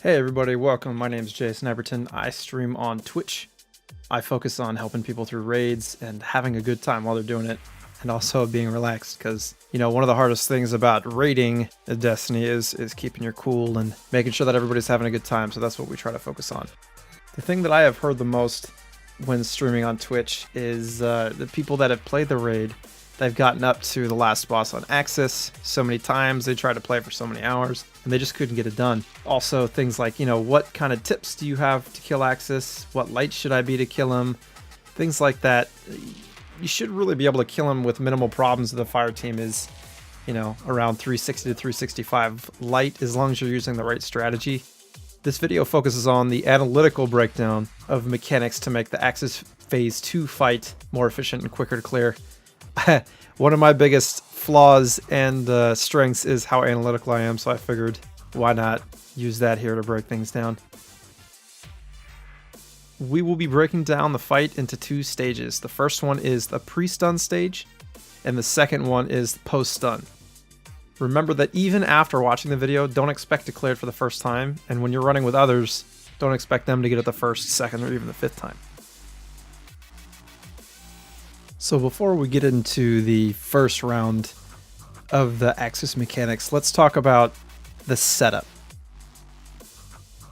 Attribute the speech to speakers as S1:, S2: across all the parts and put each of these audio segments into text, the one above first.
S1: Hey everybody, welcome. My name is Jason Everton. I stream on Twitch. I focus on helping people through raids and having a good time while they're doing it, and also being relaxed because, you know, one of the hardest things about raiding Destiny is keeping your cool and making sure that everybody's having a good time, so that's what we try to focus on. The thing that I have heard the most when streaming on Twitch is the people that have played the raid. They've gotten up to the last boss on Aksis so many times, they tried to play for so many hours, and they just couldn't get it done. Also, things like, you know, what kind of tips do you have to kill Aksis? What light should I be to kill him? Things like that. You should really be able to kill him with minimal problems if the fire team is, you know, around 360 to 365 light, as long as you're using the right strategy. This video focuses on the analytical breakdown of mechanics to make the Aksis Phase 2 fight more efficient and quicker to clear. One of my biggest flaws and strengths is how analytical I am, so I figured why not use that here to break things down. We will be breaking down the fight into two stages. The first one is the pre-stun stage, and the second one is post-stun. Remember that even after watching the video, don't expect to clear it for the first time, and when you're running with others, don't expect them to get it the first, second, or even the fifth time. So before we get into the first round of the Aksis mechanics, let's talk about the setup.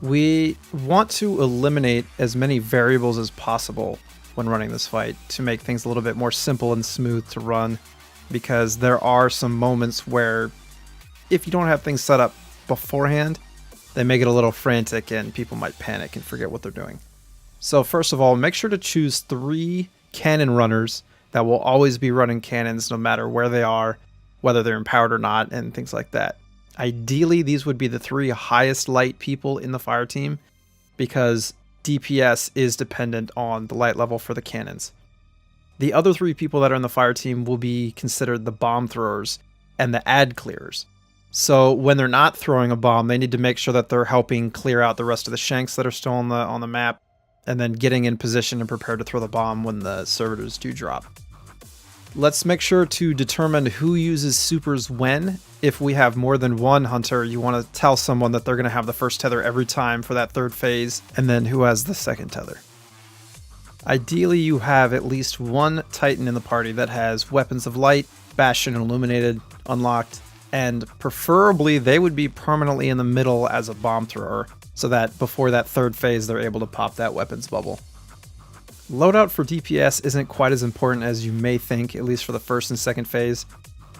S1: We want to eliminate as many variables as possible when running this fight to make things a little bit more simple and smooth to run, because there are some moments where if you don't have things set up beforehand, they make it a little frantic and people might panic and forget what they're doing. So first of all, make sure to choose 3 cannon runners that will always be running cannons no matter where they are, whether they're empowered or not, and things like that. Ideally, these would be the 3 highest light people in the fire team, because DPS is dependent on the light level for the cannons. The other 3 people that are in the fire team will be considered the bomb throwers and the ad clearers. So when they're not throwing a bomb, they need to make sure that they're helping clear out the rest of the Shanks that are still on the map, and then getting in position and prepared to throw the bomb when the Servitors do drop. Let's make sure to determine who uses supers when. If we have more than one hunter, you want to tell someone that they're going to have the first tether every time for that third phase, and then who has the second tether. Ideally, you have at least one Titan in the party that has Weapons of Light, Bastion Illuminated, unlocked, and preferably they would be permanently in the middle as a bomb thrower, so that before that third phase they're able to pop that weapons bubble. Loadout for DPS isn't quite as important as you may think, at least for the first and second phase,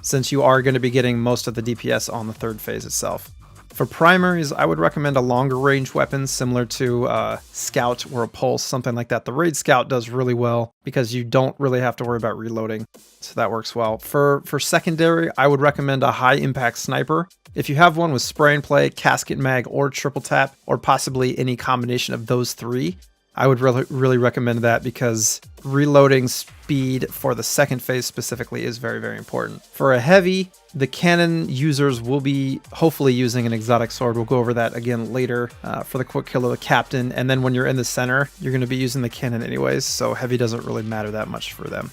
S1: since you are going to be getting most of the DPS on the third phase itself. For primaries, I would recommend a longer range weapon similar to a Scout or a Pulse, something like that. The Raid Scout does really well because you don't really have to worry about reloading, so that works well. For secondary, I would recommend a high impact sniper. If you have one with spray and play, casket mag, or triple tap, or possibly any combination of those 3, I would really recommend that, because reloading speed for the second phase specifically is very, very important. For a heavy, the cannon users will be hopefully using an exotic sword. We'll go over that again later for the quick kill of the captain. And then when you're in the center, you're going to be using the cannon anyways, so heavy doesn't really matter that much for them.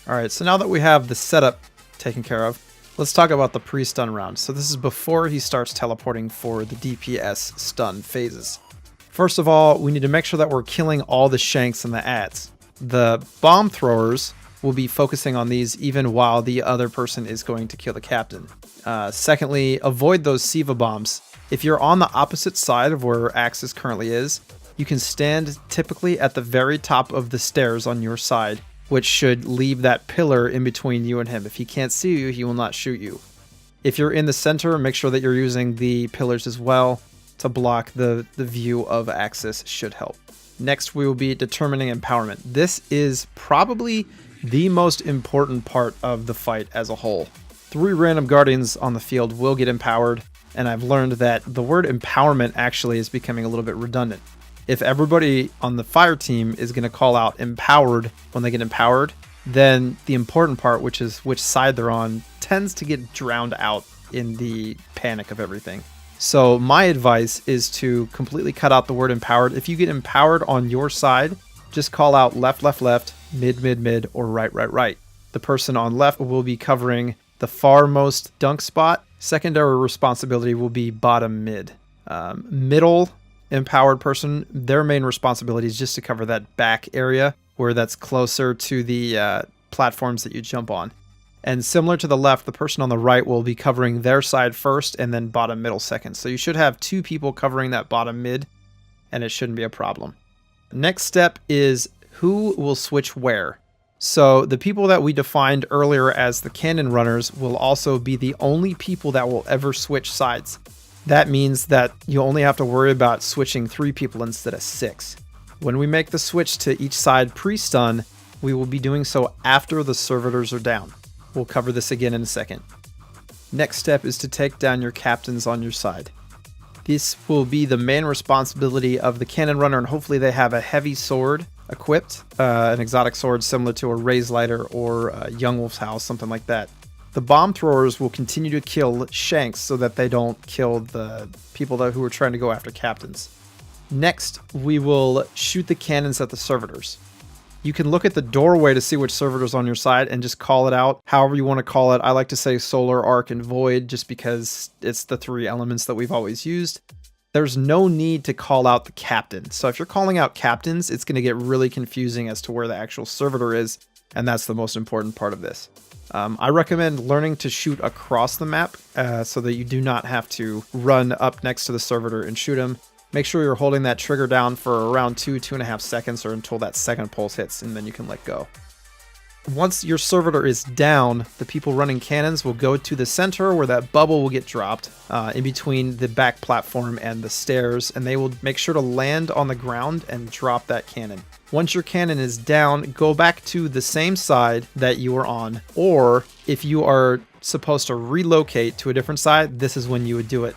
S1: Alright, so now that we have the setup taken care of, let's talk about the pre-stun round. So this is before he starts teleporting for the DPS stun phases. First of all, we need to make sure that we're killing all the Shanks and the ads. The bomb throwers will be focusing on these even while the other person is going to kill the captain. Secondly, avoid those Siva bombs. If you're on the opposite side of where Aksis currently is, you can stand typically at the very top of the stairs on your side, which should leave that pillar in between you and him. If he can't see you, he will not shoot you. If you're in the center, make sure that you're using the pillars as well to block the view of Aksis, should help. Next, we will be determining empowerment. This is probably the most important part of the fight as a whole. 3 random guardians on the field will get empowered, and I've learned that the word empowerment actually is becoming a little bit redundant. If everybody on the fire team is going to call out empowered when they get empowered, then the important part, which is which side they're on, tends to get drowned out in the panic of everything. So my advice is to completely cut out the word empowered. If you get empowered on your side, just call out left, left, left, mid, mid, mid, or right, right, right. The person on left will be covering the farmost dunk spot. Secondary responsibility will be bottom mid. Middle empowered person, their main responsibility is just to cover that back area where that's closer to the platforms that you jump on. And similar to the left, the person on the right will be covering their side first and then bottom middle second. So you should have 2 people covering that bottom mid, and it shouldn't be a problem. Next step is who will switch where. So the people that we defined earlier as the cannon runners will also be the only people that will ever switch sides. That means that you only have to worry about switching 3 people instead of 6. When we make the switch to each side pre-stun, we will be doing so after the servitors are down. We'll cover this again in a second. Next step is to take down your captains on your side. This will be the main responsibility of the cannon runner, and hopefully they have a heavy sword equipped, an exotic sword similar to a Raise Lighter or a Young Wolf's House, something like that. The bomb throwers will continue to kill Shanks so that they don't kill the people who are trying to go after captains. Next, we will shoot the cannons at the servitors. You can look at the doorway to see which servitor's on your side and just call it out however you want to call it. I like to say Solar, Arc, and Void just because it's the 3 elements that we've always used. There's no need to call out the captain. So if you're calling out captains, it's going to get really confusing as to where the actual servitor is, and that's the most important part of this. I recommend learning to shoot across the map so that you do not have to run up next to the servitor and shoot him. Make sure you're holding that trigger down for around 2.5 seconds or until that second pulse hits, and then you can let go. Once your servitor is down, the people running cannons will go to the center where that bubble will get dropped in between the back platform and the stairs, and they will make sure to land on the ground and drop that cannon. Once your cannon is down, go back to the same side that you were on, or if you are supposed to relocate to a different side, this is when you would do it.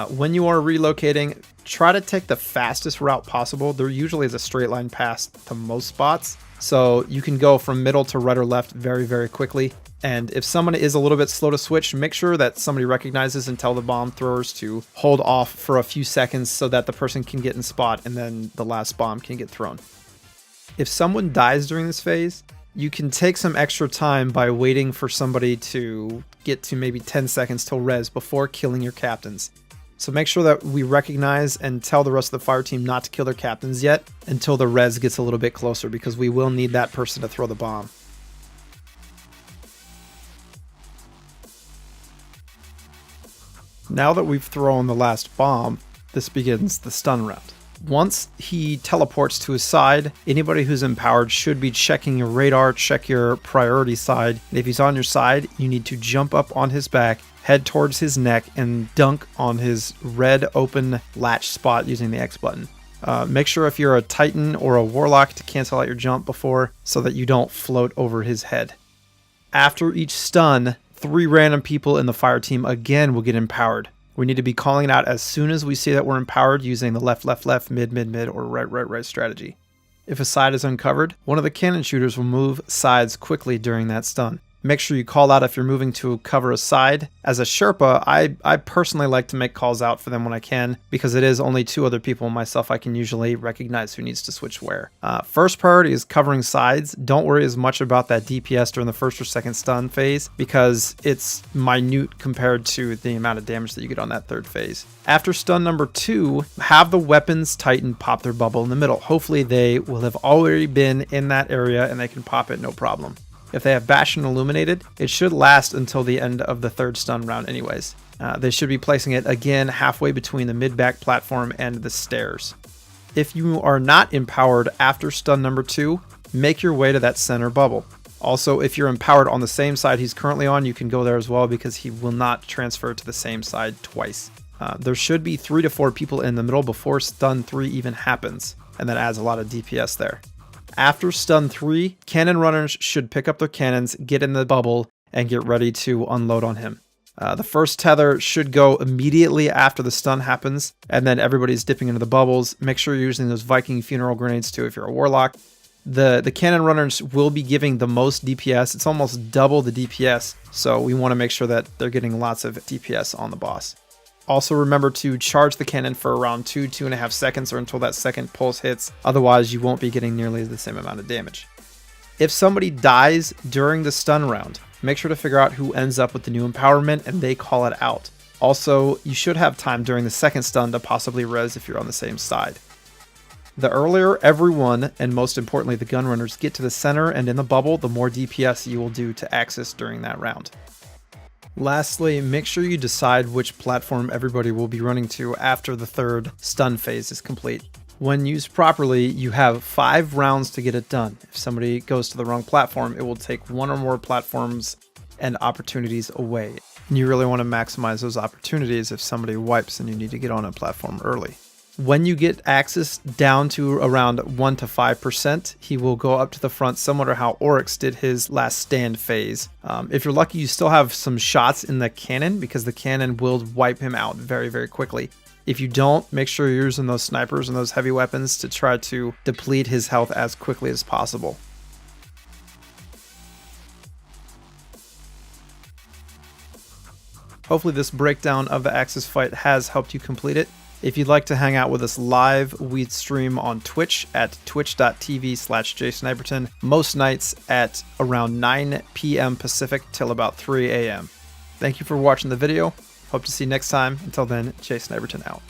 S1: When you are relocating, try to take the fastest route possible. There usually is a straight line pass to most spots, so you can go from middle to right or left very, very quickly. And if someone is a little bit slow to switch, make sure that somebody recognizes and tell the bomb throwers to hold off for a few seconds so that the person can get in spot and then the last bomb can get thrown. If someone dies during this phase, you can take some extra time by waiting for somebody to get to maybe 10 seconds till res before killing your captains. So make sure that we recognize and tell the rest of the fire team not to kill their captains yet until the res gets a little bit closer, because we will need that person to throw the bomb. Now that we've thrown the last bomb, this begins the stun round. Once he teleports to his side, anybody who's empowered should be checking your radar, check your priority side. And if he's on your side, you need to jump up on his back, head towards his neck, and dunk on his red open latch spot using the X button. Make sure if you're a Titan or a Warlock to cancel out your jump before so that you don't float over his head. After each stun, 3 random people in the fire team again will get empowered. We need to be calling it out as soon as we see that we're empowered using the left, left, left, mid, mid, mid, or right, right, right strategy. If a side is uncovered, one of the cannon shooters will move sides quickly during that stun. Make sure you call out if you're moving to cover a side. As a Sherpa, I personally like to make calls out for them when I can, because it is only 2 other people and myself I can usually recognize who needs to switch where. First priority is covering sides. Don't worry as much about that DPS during the first or second stun phase, because it's minute compared to the amount of damage that you get on that third phase. After stun number 2, have the weapons Titan pop their bubble in the middle. Hopefully they will have already been in that area and they can pop it no problem. If they have Bastion illuminated, it should last until the end of the third stun round anyways. They should be placing it again halfway between the mid-back platform and the stairs. If you are not empowered after stun number 2, make your way to that center bubble. Also, if you're empowered on the same side he's currently on, you can go there as well, because he will not transfer to the same side twice. There should be 3 to 4 people in the middle before stun 3 even happens, and that adds a lot of DPS there. After stun 3, cannon runners should pick up their cannons, get in the bubble, and get ready to unload on him. The first tether should go immediately after the stun happens, and then everybody's dipping into the bubbles. Make sure you're using those Viking funeral grenades too if you're a Warlock. The cannon runners will be giving the most DPS. It's almost double the DPS, so we want to make sure that they're getting lots of DPS on the boss. Also remember to charge the cannon for around 2.5 seconds or until that second pulse hits, otherwise you won't be getting nearly the same amount of damage. If somebody dies during the stun round, make sure to figure out who ends up with the new empowerment and they call it out. Also, you should have time during the second stun to possibly res if you're on the same side. The earlier everyone, and most importantly the gun runners, get to the center and in the bubble, the more DPS you will do to Aksis during that round. Lastly, make sure you decide which platform everybody will be running to after the third stun phase is complete. When used properly, you have 5 rounds to get it done. If somebody goes to the wrong platform, it will take 1 or more platforms and opportunities away. And you really want to maximize those opportunities if somebody wipes and you need to get on a platform early. When you get Aksis down to around 1 to 5%, he will go up to the front, similar to how Oryx did his last stand phase. If you're lucky, you still have some shots in the cannon because the cannon will wipe him out very, very quickly. If you don't, make sure you're using those snipers and those heavy weapons to try to deplete his health as quickly as possible. Hopefully this breakdown of the Aksis fight has helped you complete it. If you'd like to hang out with us live, we stream on Twitch at twitch.tv/JSniperton most nights at around 9 p.m. Pacific till about 3 a.m. Thank you for watching the video. Hope to see you next time. Until then, JSniperton out.